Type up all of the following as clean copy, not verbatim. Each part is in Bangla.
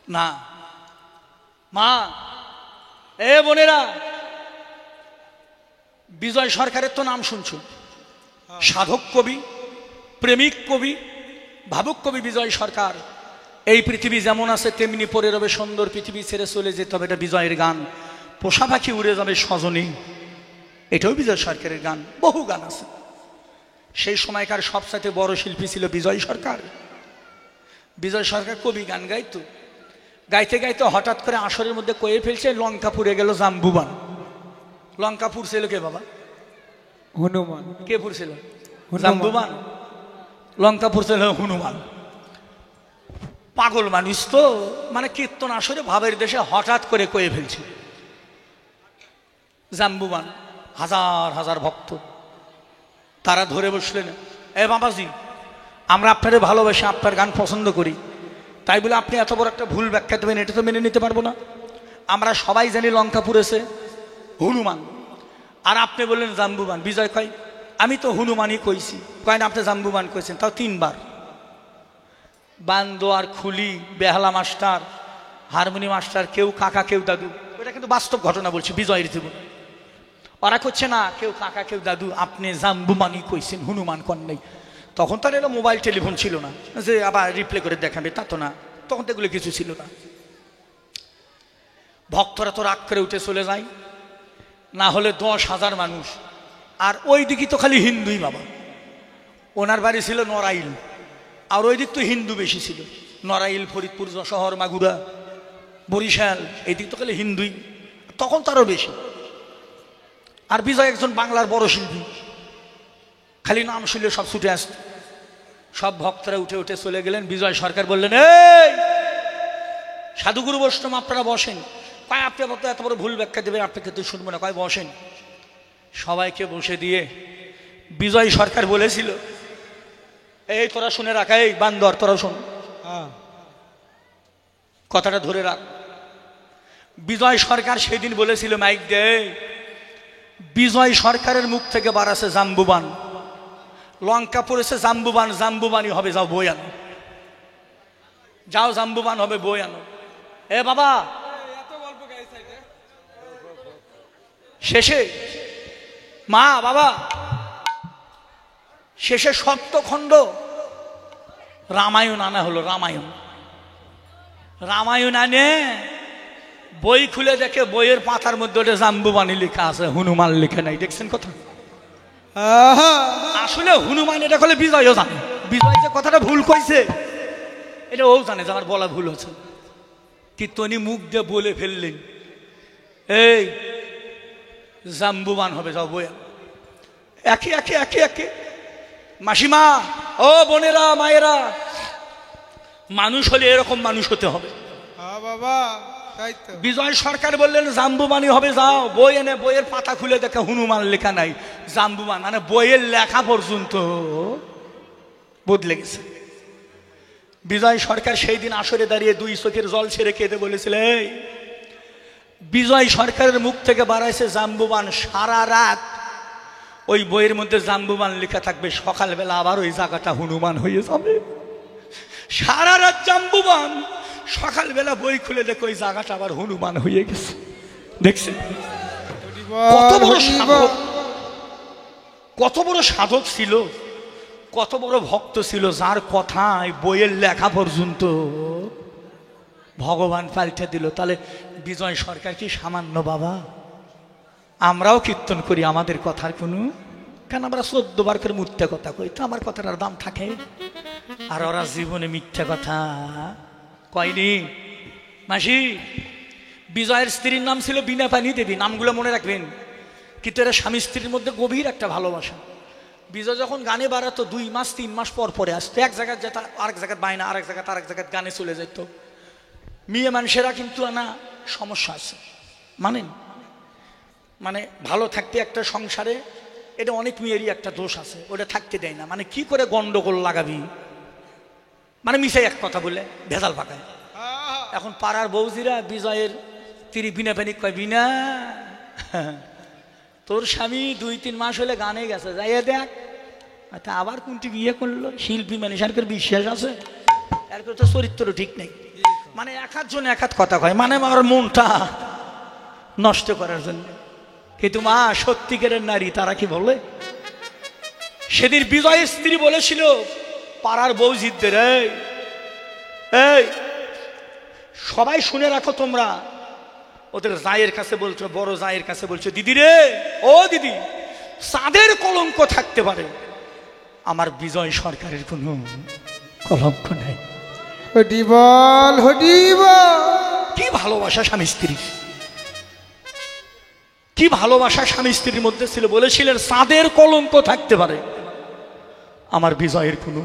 না মা, এ বোনেরা, বিজয় সরকারের তো নাম শুনছো, সাধক কবি, প্রেমিক কবি, ভাবুক কবি বিজয় সরকার। এই পৃথিবী যেমন আছে তেমনি পড়ে রবে সুন্দর, পৃথিবী ছেড়ে চলে যেতে হবে, এটা বিজয়ের গান। পোষা পাখি উড়ে যাবে সজনী, এটাও বিজয় সরকারের গান। বহু গান আছে। সেই সময়কার সবচাইতে বড় শিল্পী ছিল বিজয় সরকার। বিজয় সরকার কবি গান গাইতো, গাইতে গাইতে হঠাৎ করে আসরের মধ্যে কয়ে ফেলছে লঙ্কা পুড়ে গেল জাম্বুবান। লঙ্কা পুড়ছিল কে বাবা? হনুমান। কে পুড়ছিল? জাম্বুবান। লঙ্কা পুড়ছিল হনুমান। পাগল মানুষ তো, মানে কীর্তন আসরে ভাবের দেশে হঠাৎ করে কয়ে ফেলছে জাম্বুবান। হাজার হাজার ভক্ত তারা ধরে বসলেন, এ বাবাজি, আমরা আপনারে ভালোবাসি, আপনার গান পছন্দ করি, তাই বলে আপনি এত বড় একটা ভুল ব্যাখ্যা দেবেন, এটা তো মেনে নিতে পারবো না। আমরা সবাই জানি লঙ্কা পুড়েছে হনুমান, আর আপনি বললেন জাম্বুবান। বিজয় কয়, আমি তো হনুমানই কইছি। কয় না, আপনি জাম্বুবান কইছেন, তাও 3 বার। বান্দো আর খুলি, বেহালা মাস্টার, হারমোনি মাস্টার, কেউ কাকা কেউ দাদু, এটা কিন্তু বাস্তব ঘটনা বলছি বিজয়ের জীবন। ওরা করছে না কেউ কাকা কেউ দাদু, আপনি জাম্বুমানই কইছেন, হনুমান কন নাই। তখন তার এরা মোবাইল টেলিফোন ছিল না যে আবার রিপ্লে করে দেখাবে, তা তো না, তখন তো এগুলো কিছু ছিল না। ভক্তরা তো রাগ করে উঠে চলে যায়, না হলে 10,000 মানুষ। আর ওই দিকে তো খালি হিন্দুই বাবা। ওনার বাড়ি ছিল নড়াইল, আর ওই দিক তো হিন্দু বেশি ছিল। নড়াইল, ফরিদপুর, যশোর, মাগুরা, বরিশাল, এই দিক তো খালি হিন্দুই, তখন তারও বেশি। আর বিজয় একজন বাংলার বড় শিল্পী, খালি নাম শুনলে সব ছুটে আসত। সব ভক্তরা উঠে উঠে চলে গেলেন। বিজয় সরকার বললেন, এই সাধুগুরু বৈষ্ণব আপনারা বসেন। কয়, আপনি এত বড় ভুল ব্যাখ্যা দেবেন, আপনাকে তো শুনবো না। কয়, বসেন। সবাইকে বসে দিয়ে বিজয় সরকার বলেছিল, এই তোরা শুনে রাখা, এই বান্দর তোরা শোন, কথাটা ধরে রাখ। বিজয় সরকার সেদিন বলেছিল মাইক দে, বিজয় সরকারের মুখ থেকে বাড়াছে জাম্বুবান। লঙ্কা পড়েছে জাম্বুবান, জাম্বুবানই হবে, যাও বই আনো, যাও জাম্বুবান হবে, বই আনো। এ বাবা, শেষে মা বাবা, শেষে সপ্তখণ্ড রামায়ণ আনা হলো। রামায়ণ আনে বই খুলে দেখে বইয়ের পাতার মধ্যে ওটা জাম্বুবানি লেখা আছে, হনুমান লেখা নাই। দেখছেন কথা? আসলে হনুমান এটা করলে বিজয়ও জানে। বিজয় যে কথাটা ভুল কইছে এটা ও জানে যে আমার বলা ভুল হচ্ছে, কিন্তু উনি মুখ দিয়ে বলে ফেললেন, এই জাম্বুবান হবে, যাও বই। একে একে একে একে মাসিমা, ও বোনেরা, মায়েরা, মানুষ হলে এরকম মানুষ হতে হবে। বাবা, বিজয় সরকার বললেন জাম্বুবানি হবে, যাও বই এনে বইয়ের পাতা খুলে দেখে হনুমান লেখা নাই, জাম্বুবান। মানে বইয়ের লেখা পর্যন্ত বদলে গেছে। বিজয় সরকার সেই দিন আসরে দাঁড়িয়ে 2 চোখের জল ছেড়ে কেঁদে বলেছিল, এই বিজয় সরকারের মুখ থেকে বাড়াইছে জাম্বুবান, সারা রাত ওই বইয়ের মধ্যে জাম্বুবান লেখা থাকবে, সকালবেলা আবার ওই জায়গাটা হনুমান হয়ে যাবে। সারা রাত জাম্বুবান, সকালবেলা বই খুলে দেখো ওই জায়গাটা আবার হনুমান হয়ে গেছে। দেখছে কত বড় সাধক, কত বড় সাধক ছিল, কত বড় ভক্ত ছিল, যার কথায় বইয়ের লেখা পর্যন্ত ভগবান পাল্টে দিল। তাহলে বিজয় সরকার কি সামান্য বাবা? আমরাও কীর্তন করি, আমাদের কথার কোনো, কেন আমরা 14 বার করে মিথ্যা কথা কই, তো আমার কথাটার দাম থাকে। আর ওরা জীবনে মিথ্যা কথা কয়নি। মাসি, বিজয়ের স্ত্রীর নাম ছিল বিনা পানি দেবী, নামগুলো মনে রাখবেন। কিন্তু এরা স্বামী স্ত্রীর মধ্যে গভীর একটা ভালোবাসা। বিজয় যখন গানে বাড়াতো 2 মাস 3 মাস পর পরে আসতো, এক জায়গায় যেত, আরেক জায়গায় বায়না, আরেক জায়গায় আরেক জায়গায় গানে চলে যেত। মেয়ে মানুষেরা কিন্তু না সমস্যা আছে, মানেন? মানে ভালো থাকতে একটা সংসারে, এটা অনেক মেয়েরই একটা দোষ আছে, ওটা থাকতে দেয় না। মানে কি করে গন্ডগোল লাগাবি, মানে মিশাই এক কথা বলে ভেজাল পাকায়। এখন পাড়ার বৌজিরা বিজয়ের স্ত্রী বিনা পানি কয়, বিনা তোর স্বামী 2-3 মাস হলে গানে গেছে, যাইয়ে দেখ। আচ্ছা, আবার কোনটি বিয়ে করলো? শিল্পী মানুষ, আর বিশ্বাস আছে? এর তো চরিত্র ঠিক নেই। মানে এক জন এক কথা কয়, মানে আমার মনটা নষ্ট করার জন্য। কিন্তু মা সত্যিকারের নারী, তারা কি বলে? সেদিন বিজয়ের স্ত্রী বলেছিল পাড়ার বউ জিতদের, এই সবাই শুনে রাখো, তোমরা ওদের জায়ের কাছে বলছো, বড় জায়ের কাছে বলছো, দিদি রে, ও দিদি, চাঁদের কলঙ্ক থাকতে পারে, আমার বিজয় সরকারের কোনো কলঙ্ক নেই। হরি বল, হরি বল। কি ভালোবাসা স্বামী স্ত্রীর, কি ভালোবাসা স্বামী স্ত্রীর মধ্যে ছিল। বলেছিলেন চাঁদের কলঙ্ক থাকতে পারে, আমার বিজয়ের কোনো।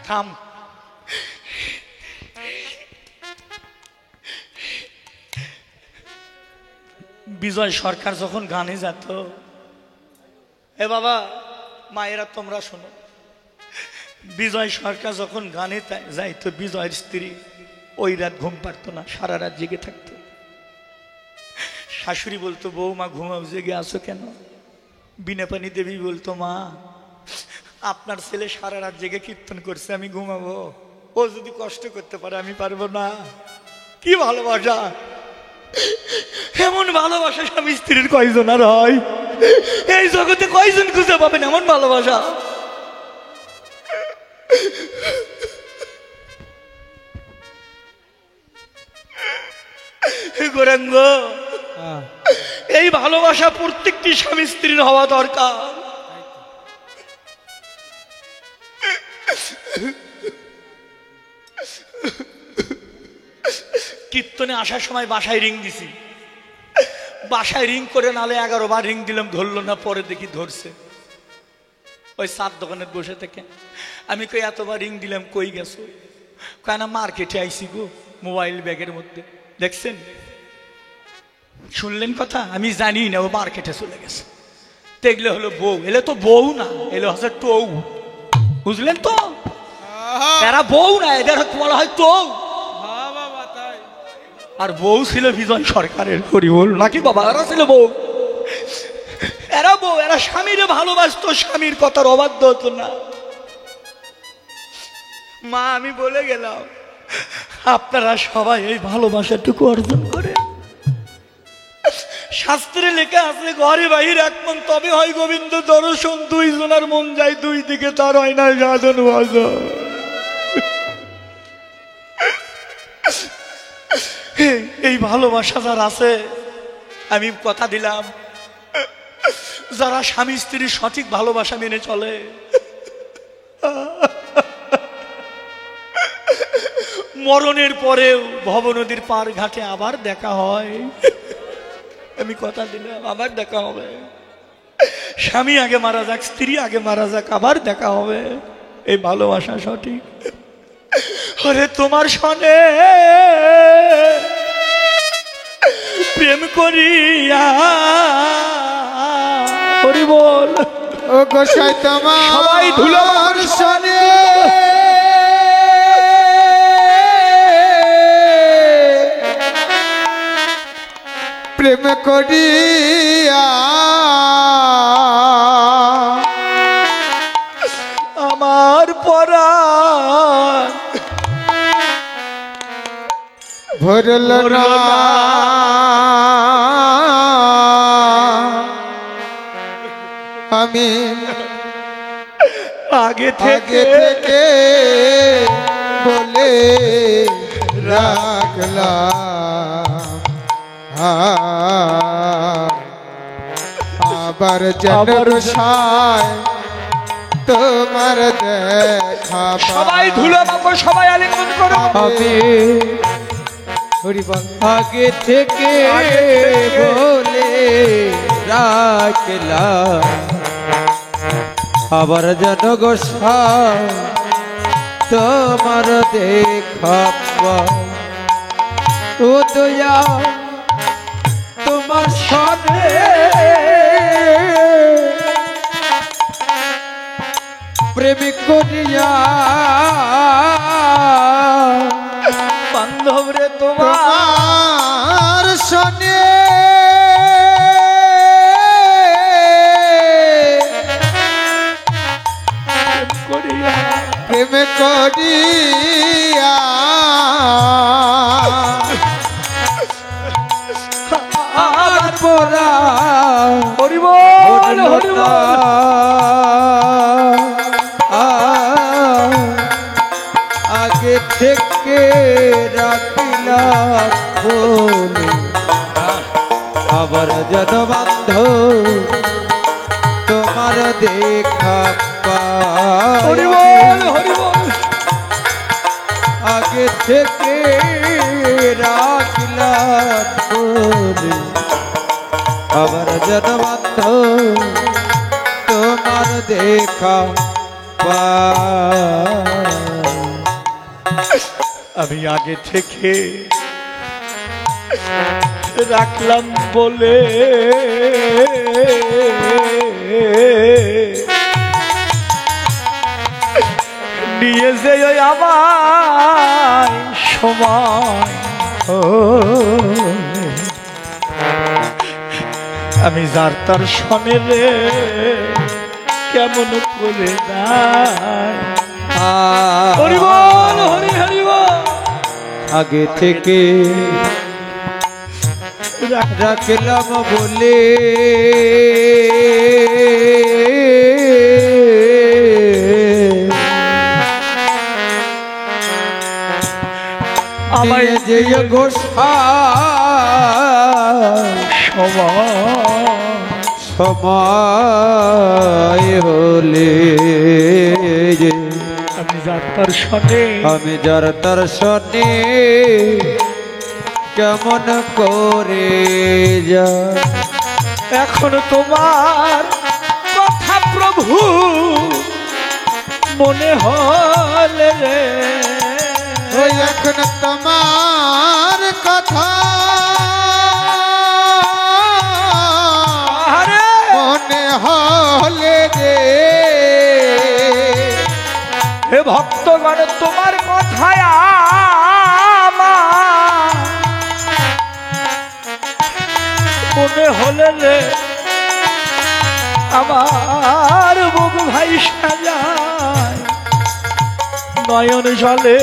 থাম, বিজয় সরকার যখন গানে যেত, এ বাবা মায়েরা তোমরা শোনো, বিজয় সরকার যখন গানে যাইতো, বিজয়ের স্ত্রী ওই রাত ঘুম পারতো না, সারা রাত জেগে থাকতো। শাশুড়ি বলতো, বৌমা ঘুমাও, জেগে আসো কেন? বিনাপানি দেবী বলতো, মা আপনার ছেলে সারা রাত জেগে কীর্তন করছে, আমি ঘুমাবো, ও যদি কষ্ট করতে পারে আমি পারবো না। কি ভালোবাসা! এমন ভালোবাসা স্বামী স্ত্রীর কয়জন আর হয়? এই জগতে কয়জন খুঁজে পাবেন এমন ভালোবাসা? গোরাঙ্গ, এই ভালোবাসা প্রত্যেকটি স্বামী স্ত্রীর হওয়া দরকার। কীর্তনে আসার সময় বাসায় রিং দিছি, বাসায় রিং করে নালে 11 বার রিং দিলাম, ধরলো না। পরে দেখি ধরছে, ওই চার দোকানে বসে থেকে। আমি কই এতবার রিং দিলাম, কই গেছো? কয় না মার্কেটে আইসি গো, মোবাইল ব্যাগের মধ্যে। দেখছেন, শুনলেন কথা? আমি জানি না ও মার্কেটে চলে গেছে। দেখলে হলো বউ, এলে তো বউ না, এলে হচ্ছে টৌ, বুঝলেন তো? এরা বউ না, এদের বলা হয় টৌ। আর বউ ছিল বিজয় সরকারের, করি বল নাকি বাবা? এরা ছিল বউ, এরা বউ, এরা স্বামীরে ভালোবাসতো, স্বামীর কথার অবাধ্য হতো না। মা আমি বলে গেলাম, আপনারা সবাই এই ভালোবাসাটুকু অর্জন করে। শাস্ত্রে লেখা আছে, ঘরে বাহির এক মন, তবে হয় গোবিন্দ দর্শন। দুইজনের মন যায় দুই দিকে, তার হয় না সাধন ভজন। এই ভালোবাসা যার আছে, আমি কথা দিলাম, যারা স্বামী স্ত্রীর সঠিক ভালোবাসা মেনে চলে, মরণের পরেও ভবনদীর পার ঘাটে আবার দেখা হয়। আমি কথা দিলাম, আবার দেখা হবে। স্বামী আগে মারা যাক, স্ত্রী আগে মারা যাক, আবার দেখা হবে। এই ভালোবাসা সঠিক। ওরে তোমার সনে প্রেম করিয়া, হরি বল, ও গোসাই তোমার সবাই ধুলার সনে প্রেম করিয়া আমার পরাণ ভরল না। আমি আগে থেকে থেকে বলে রাখলাম, আবার যেন সায় তোমার দেখা। সবাই ধুলো বাবু, সবাই আলিঙ্গন করো। আমি আগে থেকে বলে রাখলাম, আবার যেন গোসাই তোমার দেখা। উদয়া তোমার সাথে প্রেমিক করিয়া, বান্ধব রে তোমার তোমার সনে করিয়া আর পোড়া হরিবল হরিবল আগে থেকে রাখিলাম বলে আবার যেন বান্ধ তোমার দেখা পাই হরিবল হরিবল আগে থেকে রাখিলাম বলে আবার যেন বান্ধ তোমার দেখা পাই আমি আগে থেকে রাখলাম বলে নিয়ে যে আমার সময় আমি যার তার সনে রে কেমন করে দেয় হরিবল হরি হরিবল আগে থেকে রাখলাম বলে আমায় যে সময় হলে আমি যার তার সনে আমি যার তার সনে কেমন করে যা এখন তোমার কথা প্রভু মনে হলে রে ওই এখন তোমার কথা আরে মনে হলে রে হে ভক্তগণ তোমার কথায় আমার মনে হলে রে আমার বুক ভাই সাজায় নয়ন জলে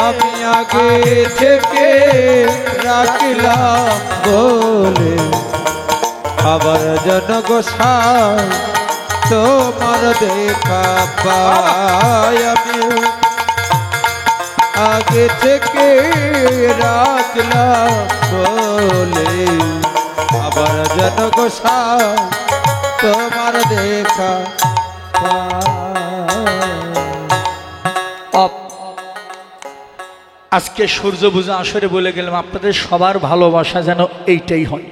আমি আগে থেকে রাখলাম বলে আবার যেন গোসাই তোমার দেখা পাই আমি আগে থেকে রাখলাম বলে আবার যেন গোসাই তোমার দেখা আজকে সূর্য পূজা আসরে বলে গেলাম আপনাদের সবার ভালোবাসা যেন এইটাই হয়।